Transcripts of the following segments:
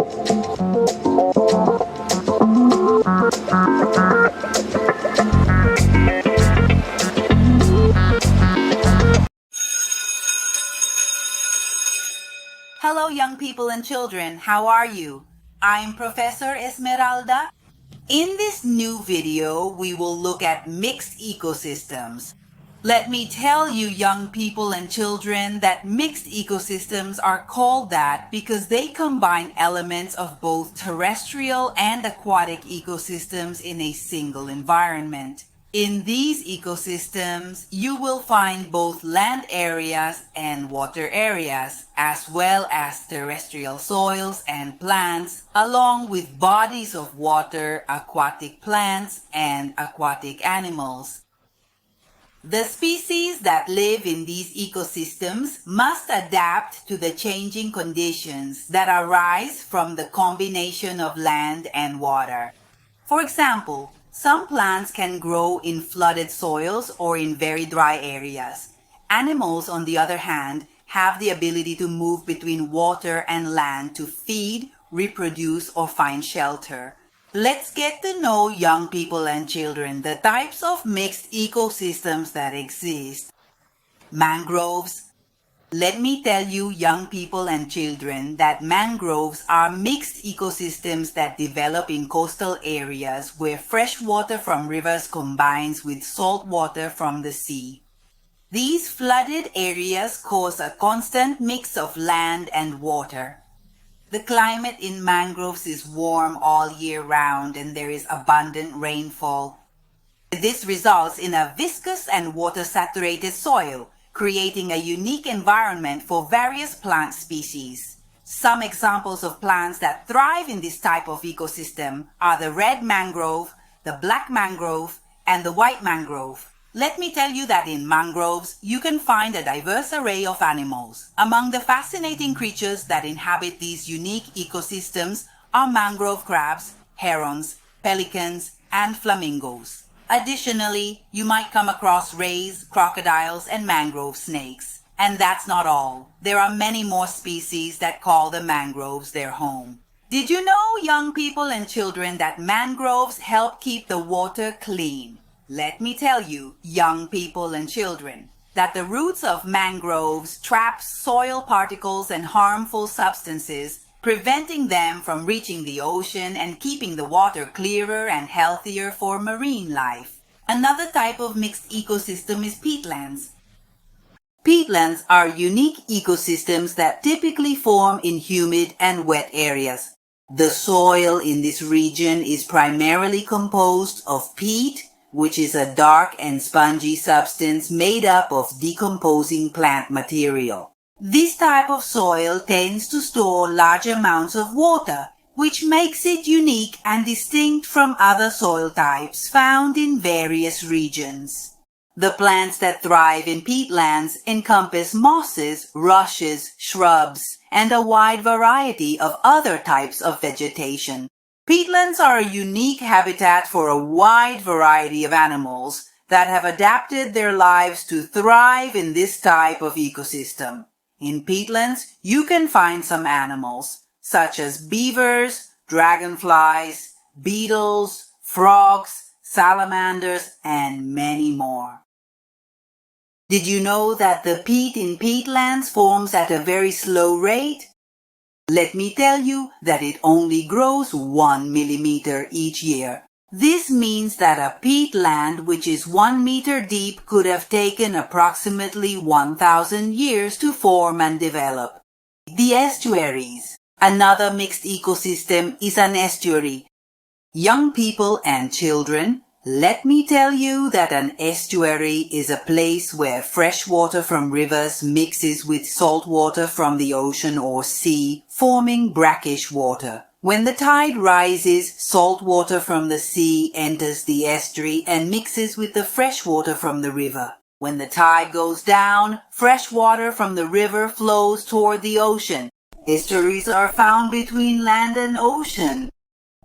Hello young people and children, how are you? I'm Professor Esmeralda. In this new video, we will look at mixed ecosystems. Let me tell you young people and children that mixed ecosystems are called that because they combine elements of both terrestrial and aquatic ecosystems in a single environment. In these ecosystems, you will find both land areas and water areas, as well as terrestrial soils and plants, along with bodies of water, aquatic plants, and aquatic animals. The species that live in these ecosystems must adapt to the changing conditions that arise from the combination of land and water. For example, some plants can grow in flooded soils or in very dry areas. Animals, on the other hand, have the ability to move between water and land to feed, reproduce, or find shelter. Let's get to know, young people and children, the types of mixed ecosystems that exist. Mangroves. Let me tell you, young people and children, that mangroves are mixed ecosystems that develop in coastal areas where fresh water from rivers combines with salt water from the sea. These flooded areas cause a constant mix of land and water. The climate in mangroves is warm all year round and there is abundant rainfall. This results in a viscous and water-saturated soil, creating a unique environment for various plant species. Some examples of plants that thrive in this type of ecosystem are the red mangrove, the black mangrove, and the white mangrove. Let me tell you that in mangroves, you can find a diverse array of animals. Among the fascinating creatures that inhabit these unique ecosystems are mangrove crabs, herons, pelicans, and flamingos. Additionally, you might come across rays, crocodiles, and mangrove snakes. And that's not all. There are many more species that call the mangroves their home. Did you know, young people and children, that mangroves help keep the water clean? Let me tell you, young people and children, that the roots of mangroves trap soil particles and harmful substances, preventing them from reaching the ocean and keeping the water clearer and healthier for marine life. Another type of mixed ecosystem is peatlands. Peatlands are unique ecosystems that typically form in humid and wet areas. The soil in this region is primarily composed of peat, which is a dark and spongy substance made up of decomposing plant material. This type of soil tends to store large amounts of water, which makes it unique and distinct from other soil types found in various regions. The plants that thrive in peatlands encompass mosses, rushes, shrubs, and a wide variety of other types of vegetation. Peatlands are a unique habitat for a wide variety of animals that have adapted their lives to thrive in this type of ecosystem. In peatlands, you can find some animals, such as beavers, dragonflies, beetles, frogs, salamanders, and many more. Did you know that the peat in peatlands forms at a very slow rate? Let me tell you that it only grows 1 millimeter each year. This means that a peatland which is 1 meter deep could have taken approximately 1,000 years to form and develop. The estuaries. Another mixed ecosystem is an estuary. Young people and children, let me tell you that an estuary is a place where fresh water from rivers mixes with salt water from the ocean or sea, forming brackish water. When the tide rises, salt water from the sea enters the estuary and mixes with the fresh water from the river. When the tide goes down, fresh water from the river flows toward the ocean. Estuaries are found between land and ocean.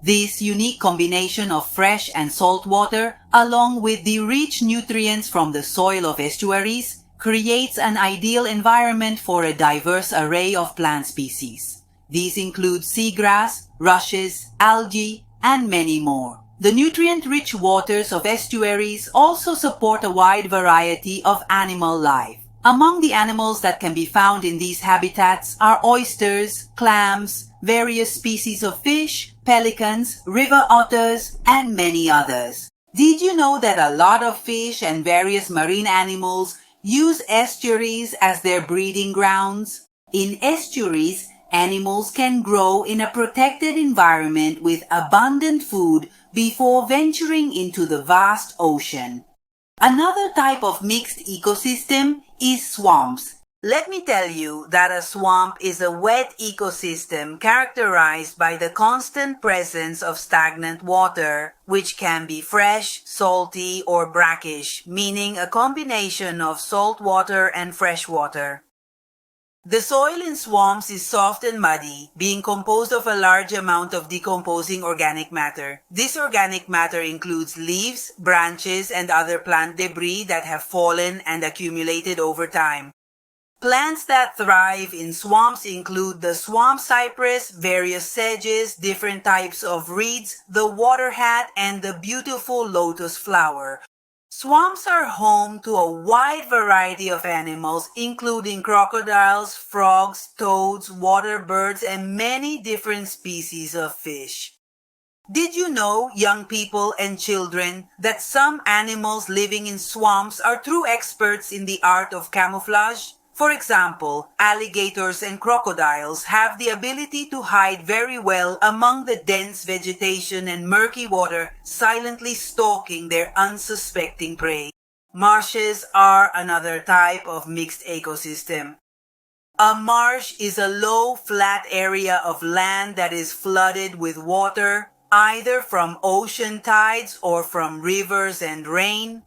This unique combination of fresh and salt water, along with the rich nutrients from the soil of estuaries, creates an ideal environment for a diverse array of plant species. These include seagrass, rushes, algae, and many more. The nutrient-rich waters of estuaries also support a wide variety of animal life. Among the animals that can be found in these habitats are oysters, clams, various species of fish, pelicans, river otters, and many others. Did you know that a lot of fish and various marine animals use estuaries as their breeding grounds? In estuaries, animals can grow in a protected environment with abundant food before venturing into the vast ocean. Another type of mixed ecosystem is swamps. Let me tell you that a swamp is a wet ecosystem characterized by the constant presence of stagnant water, which can be fresh, salty, or brackish, meaning a combination of salt water and fresh water. The soil in swamps is soft and muddy, being composed of a large amount of decomposing organic matter. This organic matter includes leaves, branches, and other plant debris that have fallen and accumulated over time. Plants that thrive in swamps include the swamp cypress, various sedges, different types of reeds, the water hat, and the beautiful lotus flower. Swamps are home to a wide variety of animals, including crocodiles, frogs, toads, water birds, and many different species of fish. Did you know, young people and children, that some animals living in swamps are true experts in the art of camouflage? For example, alligators and crocodiles have the ability to hide very well among the dense vegetation and murky water, silently stalking their unsuspecting prey. Marshes are another type of mixed ecosystem. A marsh is a low, flat area of land that is flooded with water, either from ocean tides or from rivers and rain.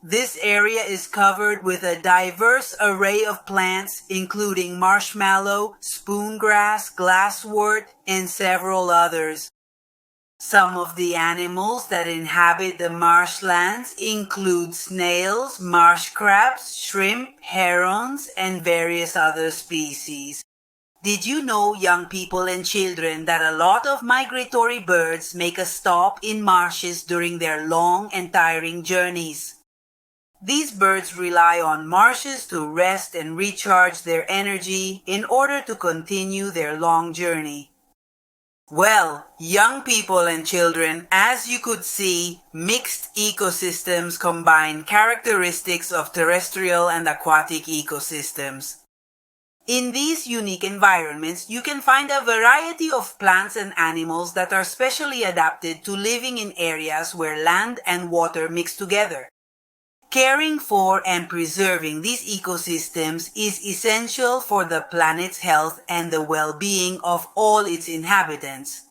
This area is covered with a diverse array of plants, including marshmallow, spoongrass, glasswort, and several others. Some of the animals that inhabit the marshlands include snails, marsh crabs, shrimp, herons, and various other species. Did you know, young people and children, that a lot of migratory birds make a stop in marshes during their long and tiring journeys? These birds rely on marshes to rest and recharge their energy in order to continue their long journey. Well, young people and children, as you could see, mixed ecosystems combine characteristics of terrestrial and aquatic ecosystems. In these unique environments, you can find a variety of plants and animals that are specially adapted to living in areas where land and water mix together. Caring for and preserving these ecosystems is essential for the planet's health and the well-being of all its inhabitants.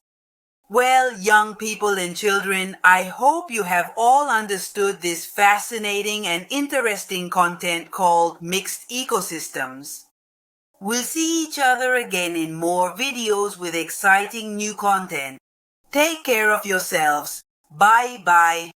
Well, young people and children, I hope you have all understood this fascinating and interesting content called mixed ecosystems. We'll see each other again in more videos with exciting new content. Take care of yourselves. Bye-bye.